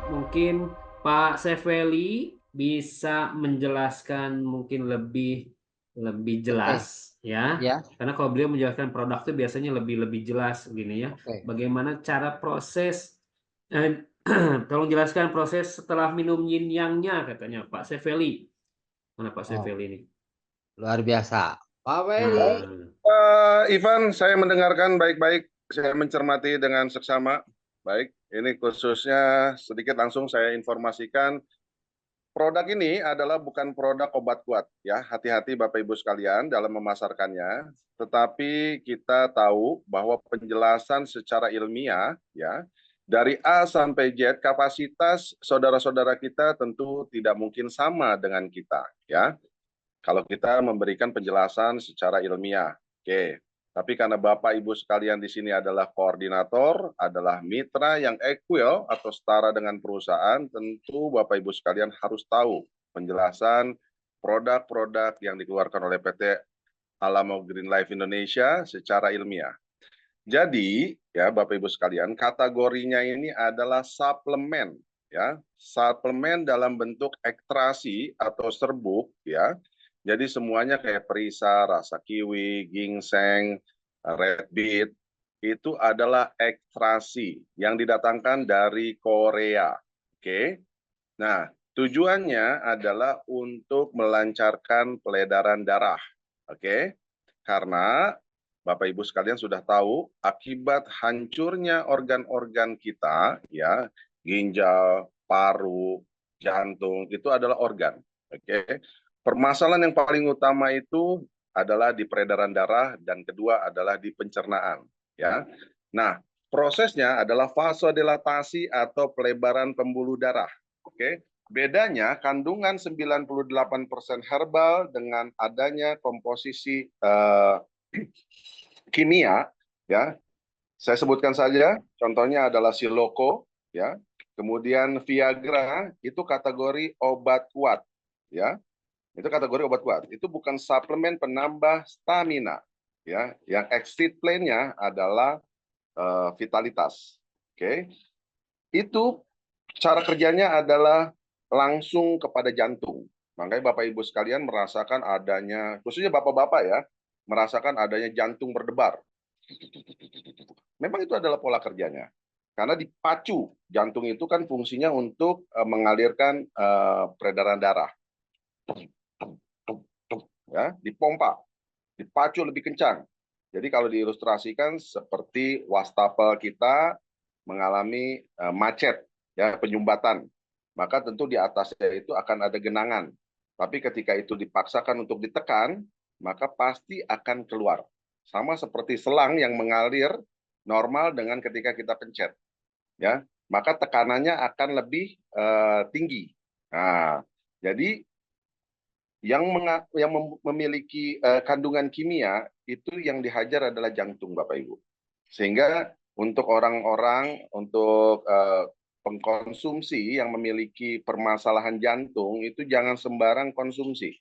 mungkin Pak Sefeli bisa menjelaskan mungkin lebih lebih Oke, jelas ya. ya, Karena kalau beliau menjelaskan produk itu biasanya lebih lebih jelas gini ya. oke. Bagaimana cara proses tolong jelaskan proses setelah minum yin yang-nya katanya Pak Sefeli. Mana Pak Oh, Sefeli ini? luar biasa. Pak Ferry, Nah, Ivan, saya mendengarkan baik-baik. Saya mencermati dengan seksama. Baik, ini khususnya sedikit langsung saya informasikan. Produk ini adalah bukan produk obat kuat, ya. Hati-hati Bapak Ibu sekalian dalam memasarkannya. Tetapi kita tahu bahwa penjelasan secara ilmiah, ya, dari A sampai Z, kapasitas saudara-saudara kita tentu tidak mungkin sama dengan kita, ya. Kalau kita memberikan penjelasan secara ilmiah. Oke. Tapi karena Bapak Ibu sekalian di sini adalah koordinator, adalah mitra yang equal atau setara dengan perusahaan, tentu Bapak Ibu sekalian harus tahu penjelasan produk-produk yang dikeluarkan oleh PT Alamo Green Life Indonesia secara ilmiah. Jadi, ya Bapak Ibu sekalian, kategorinya ini adalah suplemen, ya. Suplemen dalam bentuk ekstrasi atau serbuk, ya. Jadi semuanya kayak perisa, rasa kiwi, ginseng, red beet, itu adalah ekstrasi yang didatangkan dari Korea. Oke. Nah, tujuannya adalah untuk melancarkan peredaran darah. Oke. Karena Bapak Ibu sekalian sudah tahu akibat hancurnya organ-organ kita, ya, ginjal, paru, jantung itu adalah organ. Oke. Permasalahan yang paling utama itu adalah di peredaran darah dan kedua adalah di pencernaan, ya. Nah, prosesnya adalah vasodilatasi atau pelebaran pembuluh darah. Oke. Bedanya kandungan 98% herbal dengan adanya komposisi kimia, ya. Saya sebutkan saja, contohnya adalah Siloko, ya. Kemudian Viagra itu kategori obat kuat, ya. Itu kategori obat kuat. Itu bukan suplemen penambah stamina, ya. Yang exit plan-nya adalah vitalitas. Oke. Itu cara kerjanya adalah langsung kepada jantung. Makanya Bapak Ibu sekalian merasakan adanya, khususnya Bapak-Bapak ya, merasakan adanya jantung berdebar. Memang itu adalah pola kerjanya. Karena dipacu, jantung itu kan fungsinya untuk mengalirkan peredaran darah. Ya, dipompa, dipacu lebih kencang. Jadi kalau diilustrasikan seperti wastafel kita mengalami macet, ya, penyumbatan. Maka tentu di atasnya itu akan ada genangan. Tapi ketika itu dipaksakan untuk ditekan, maka pasti akan keluar. Sama seperti selang yang mengalir normal dengan ketika kita pencet, ya. Maka tekanannya akan lebih tinggi. Nah, jadi yang memiliki kandungan kimia itu yang dihajar adalah jantung, Bapak Ibu. Sehingga untuk orang-orang, untuk pengkonsumsi yang memiliki permasalahan jantung itu jangan sembarang konsumsi,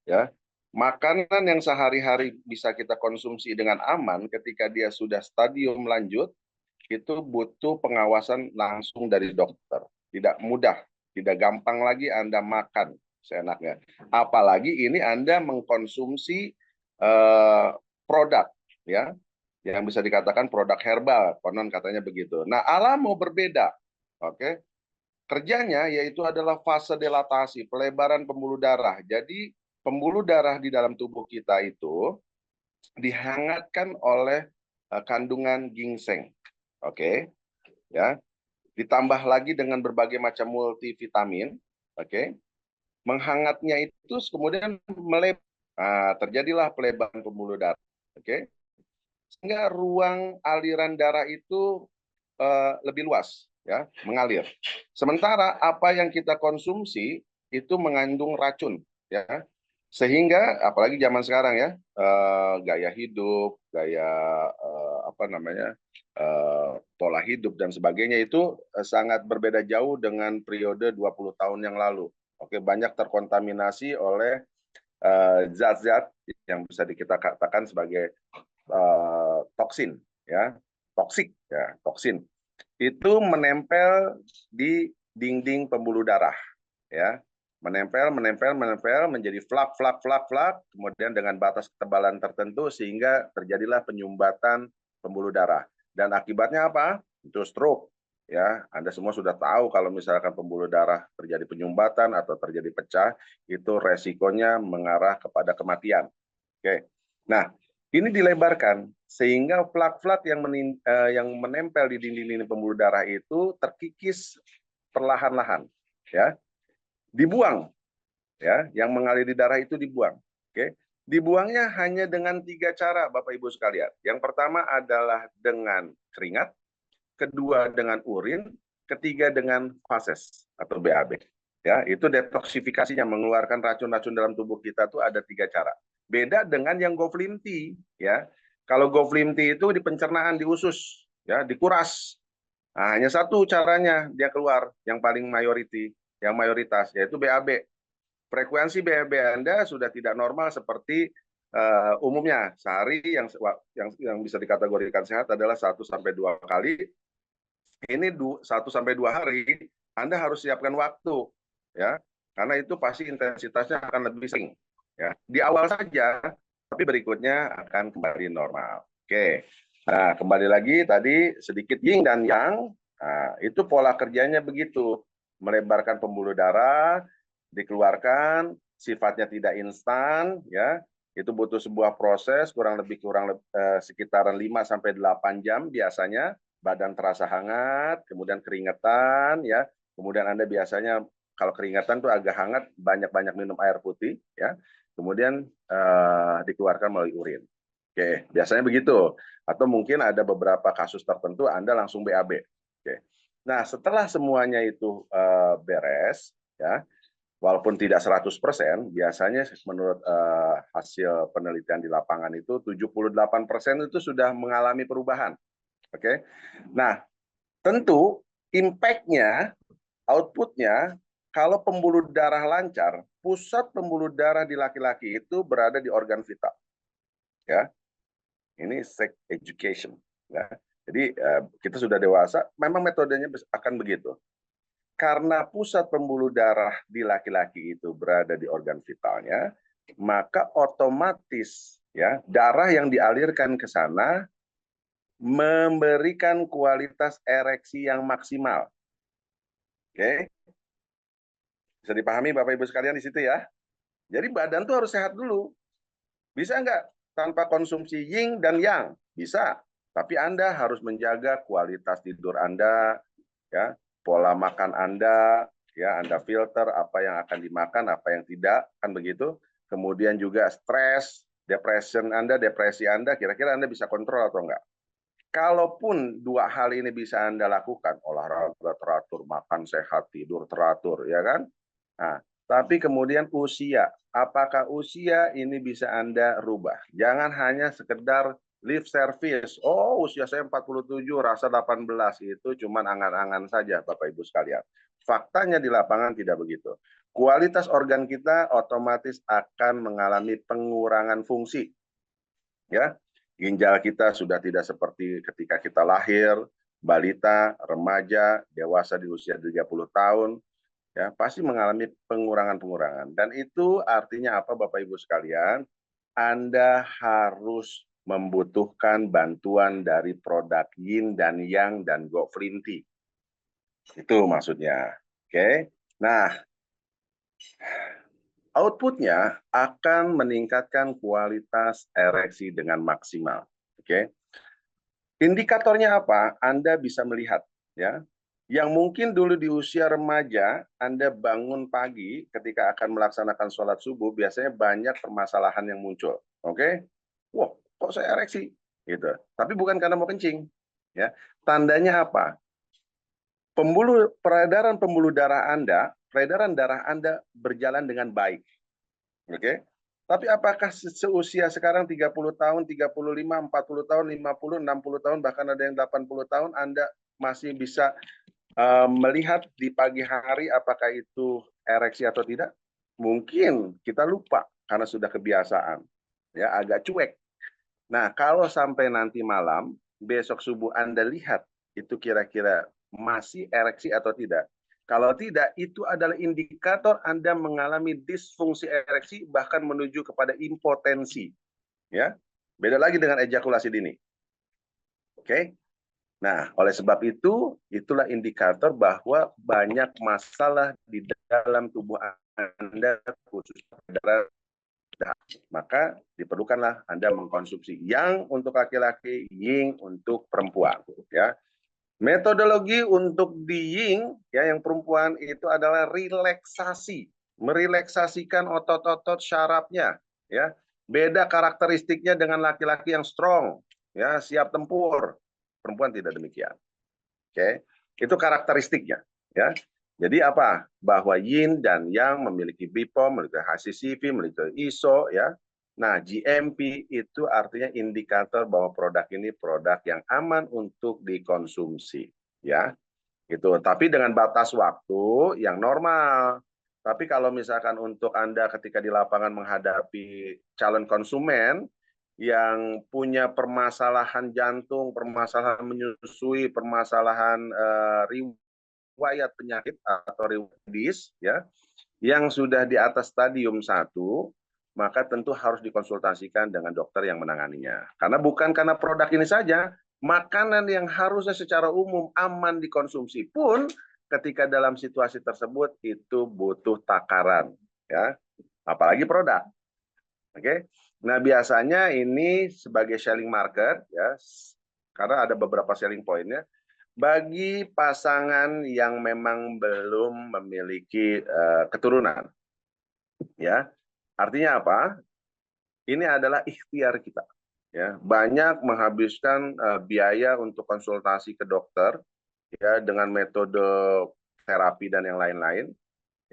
ya. Makanan yang sehari-hari bisa kita konsumsi dengan aman ketika dia sudah stadium lanjut itu butuh pengawasan langsung dari dokter. Tidak mudah, tidak gampang lagi Anda makan seenaknya. Apalagi ini Anda mengkonsumsi produk, ya, yang bisa dikatakan produk herbal, konon katanya begitu. Nah, Alamo berbeda, oke? Kerjanya yaitu adalah fase dilatasi, pelebaran pembuluh darah. Jadi pembuluh darah di dalam tubuh kita itu dihangatkan oleh kandungan ginseng, oke? Ya, ditambah lagi dengan berbagai macam multivitamin, oke? Menghangatnya itu kemudian terjadilah pelebaran pembuluh darah, oke? Sehingga ruang aliran darah itu lebih luas, ya, mengalir. Sementara apa yang kita konsumsi itu mengandung racun, ya. Sehingga apalagi zaman sekarang ya, gaya hidup, gaya apa namanya, pola hidup dan sebagainya itu sangat berbeda jauh dengan periode 20 tahun yang lalu. Oke, banyak terkontaminasi oleh zat-zat yang bisa kita katakan sebagai toksin, ya, toksik, ya, toksin. Itu menempel di dinding pembuluh darah, ya. Menempel menjadi flap, kemudian dengan batas ketebalan tertentu sehingga terjadilah penyumbatan pembuluh darah. Dan akibatnya apa? Itu stroke. Ya, Anda semua sudah tahu kalau misalkan pembuluh darah terjadi penyumbatan atau terjadi pecah, itu resikonya mengarah kepada kematian. Oke. Nah, ini dilebarkan sehingga flak-flak yang menempel di dinding-dinding pembuluh darah itu terkikis perlahan-lahan, ya. Dibuang, ya, yang mengalir di darah itu dibuang. Oke, dibuangnya hanya dengan 3 cara, Bapak Ibu sekalian. Yang pertama adalah dengan keringat, kedua dengan urin, ketiga dengan fases atau BAB. Ya, itu detoksifikasinya, mengeluarkan racun-racun dalam tubuh kita tuh ada 3 cara. Beda dengan yang Goflimti, ya. Kalau Goflimti itu di pencernaan, di usus, ya, dikuras. Nah, hanya satu caranya dia keluar, yang paling mayoritas, yaitu BAB. Frekuensi BAB Anda sudah tidak normal seperti umumnya. Sehari yang bisa dikategorikan sehat adalah 1-2 kali. Ini 1-2 hari Anda harus siapkan waktu, ya, karena itu pasti intensitasnya akan lebih sering. Ya, di awal saja, tapi berikutnya akan kembali normal. Oke, nah kembali lagi tadi sedikit yin dan yang, nah, itu pola kerjanya begitu, melebarkan pembuluh darah, dikeluarkan, sifatnya tidak instan, ya, itu butuh sebuah proses kurang sekitaran 5-8 jam biasanya. Badan terasa hangat, kemudian keringetan, ya, kemudian Anda biasanya kalau keringetan tuh agak hangat, banyak-banyak minum air putih, ya, kemudian dikeluarkan melalui urin. Oke, biasanya begitu. Atau mungkin ada beberapa kasus tertentu Anda langsung BAB. Oke. Nah, setelah semuanya itu beres, ya, walaupun tidak 100%, biasanya menurut hasil penelitian di lapangan itu 78% itu sudah mengalami perubahan. Oke. Nah, tentu impact-nya, output-nya, kalau pembuluh darah lancar, pusat pembuluh darah di laki-laki itu berada di organ vital. Ya. Ini sex education, ya. Jadi kita sudah dewasa, memang metodenya akan begitu. Karena pusat pembuluh darah di laki-laki itu berada di organ vitalnya, maka otomatis, ya, darah yang dialirkan ke sana memberikan kualitas ereksi yang maksimal. Oke. Bisa dipahami Bapak Ibu sekalian di situ, ya. Jadi badan tuh harus sehat dulu. Bisa nggak tanpa konsumsi yin dan yang? Bisa. Tapi Anda harus menjaga kualitas tidur Anda, ya, pola makan Anda, ya, Anda filter apa yang akan dimakan, apa yang tidak, kan begitu. Kemudian juga stres, depresi Anda, kira-kira Anda bisa kontrol atau enggak? Kalaupun 2 hal ini bisa Anda lakukan, olahraga teratur, makan sehat, tidur teratur, ya kan? Nah, tapi kemudian usia, apakah usia ini bisa Anda rubah? Jangan hanya sekedar lip service. Oh, usia saya 47, rasa 18, itu cuma angan-angan saja, Bapak Ibu sekalian. Faktanya di lapangan tidak begitu. Kualitas organ kita otomatis akan mengalami pengurangan fungsi. Ya, ginjal kita sudah tidak seperti ketika kita lahir, balita, remaja, dewasa di usia 30 tahun, ya, pasti mengalami pengurangan-pengurangan. Dan itu artinya apa Bapak Ibu sekalian? Anda harus membutuhkan bantuan dari produk yin dan yang dan Goflinti. Itu maksudnya. Oke. Nah, outputnya akan meningkatkan kualitas ereksi dengan maksimal. Oke. Indikatornya apa? Anda bisa melihat, ya. Yang mungkin dulu di usia remaja, Anda bangun pagi ketika akan melaksanakan sholat subuh, biasanya banyak permasalahan yang muncul. Oke? Wah, kok saya ereksi? Gitu. Tapi bukan karena mau kencing. Ya. Tandanya apa? Peredaran pembuluh darah Anda, peredaran darah Anda berjalan dengan baik. Oke? Tapi apakah seusia sekarang 30 tahun, 35, 40 tahun, 50, 60 tahun, bahkan ada yang 80 tahun, Anda masih bisa melihat di pagi hari apakah itu ereksi atau tidak? Mungkin kita lupa karena sudah kebiasaan, ya, agak cuek. Nah, kalau sampai nanti malam, besok subuh Anda lihat itu kira-kira masih ereksi atau tidak. Kalau tidak, itu adalah indikator Anda mengalami disfungsi ereksi bahkan menuju kepada impotensi. Ya, beda lagi dengan ejakulasi dini. Oke. Nah, oleh sebab itu, itulah indikator bahwa banyak masalah di dalam tubuh Anda, khususnya darah. Maka diperlukanlah Anda mengkonsumsi yang untuk laki-laki, yin untuk perempuan. Ya. Metodologi untuk di yin ya yang perempuan itu adalah relaksasi, merelaksasikan otot-otot syarafnya ya. Beda karakteristiknya dengan laki-laki yang strong ya, siap tempur. Perempuan tidak demikian. Oke. Itu karakteristiknya ya. Jadi apa? Bahwa yin dan yang memiliki BPOM, memiliki HCCP, memiliki ISO ya. Nah, GMP itu artinya indikator bahwa produk ini produk yang aman untuk dikonsumsi, ya. Gitu. Tapi dengan batas waktu yang normal. Tapi kalau misalkan untuk Anda ketika di lapangan menghadapi calon konsumen yang punya permasalahan jantung, permasalahan menyusui, permasalahan riwayat penyakit atau riwayat medis, ya, yang sudah di atas stadium 1, maka tentu harus dikonsultasikan dengan dokter yang menanganinya. Karena bukan karena produk ini saja, makanan yang harusnya secara umum aman dikonsumsi pun ketika dalam situasi tersebut itu butuh takaran, ya. Apalagi produk. Oke. Nah, biasanya ini sebagai selling market ya, karena ada beberapa selling point-nya bagi pasangan yang memang belum memiliki keturunan. Ya, artinya apa? Ini adalah ikhtiar kita. Ya, banyak menghabiskan biaya untuk konsultasi ke dokter, ya, dengan metode terapi dan yang lain-lain.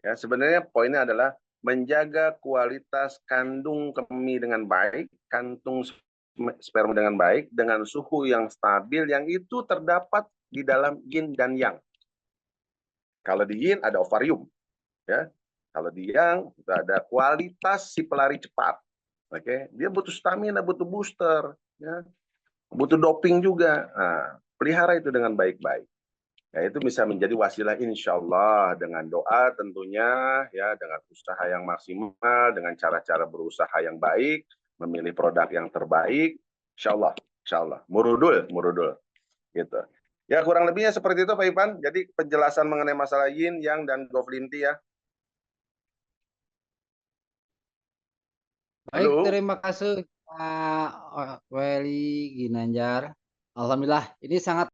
Ya, sebenarnya poinnya adalah menjaga kualitas kandung kemih dengan baik, kantung sperma dengan baik, dengan suhu yang stabil, yang itu terdapat di dalam yin dan yang. Kalau di yin ada ovarium, ya. Kalau di yang ada kualitas si pelari cepat. Oke, dia butuh stamina, butuh booster, ya. Butuh doping juga. Nah, pelihara itu dengan baik-baik. Ya, itu bisa menjadi wasilah insya Allah dengan doa tentunya, ya, dengan usaha yang maksimal, dengan cara-cara berusaha yang baik, memilih produk yang terbaik, insya Allah, murudul, gitu. Ya, kurang lebihnya seperti itu Pak Ivan. Jadi penjelasan mengenai masalah yin, yang, dan govlinti ya. Baik, Halo. terima kasih Pak Weli Ginanjar. Alhamdulillah, ini sangat